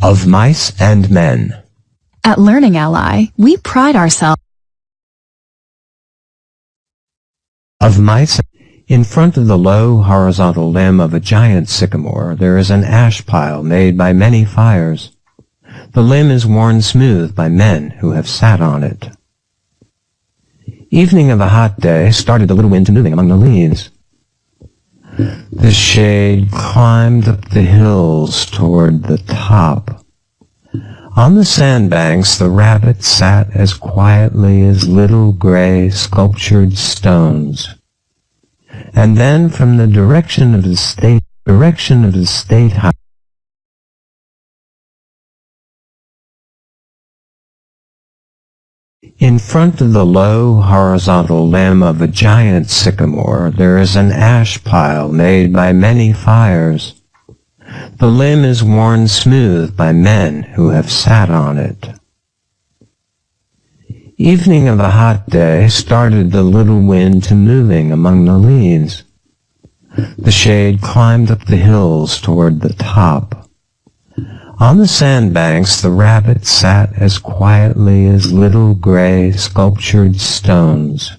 Of mice and men. At Learning Ally, we pride ourselves. Of mice. In front of the low horizontal limb of a giant sycamore, there is an ash pile made by many fires. The limb is worn smooth by men who have sat on it. Evening of a hot day started the little wind to moving among the leaves. The shade climbed up the hills toward the top. On the sandbanks the rabbit sat as quietly as little gray sculptured stones. And then from the direction of the state highway, in front of the low horizontal limb of a giant sycamore, there is an ash pile made by many fires. The limb is worn smooth by men who have sat on it. Evening of a hot day started the little wind to moving among the leaves. The shade climbed up the hills toward the top. On the sandbanks the rabbit sat as quietly as little gray sculptured stones.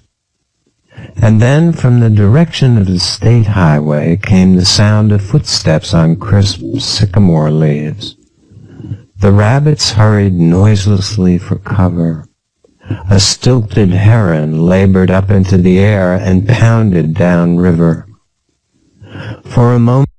And then from the direction of the state highway came the sound of footsteps on crisp sycamore leaves. The rabbits hurried noiselessly for cover. A stilted heron labored up into the air and pounded down river. For a moment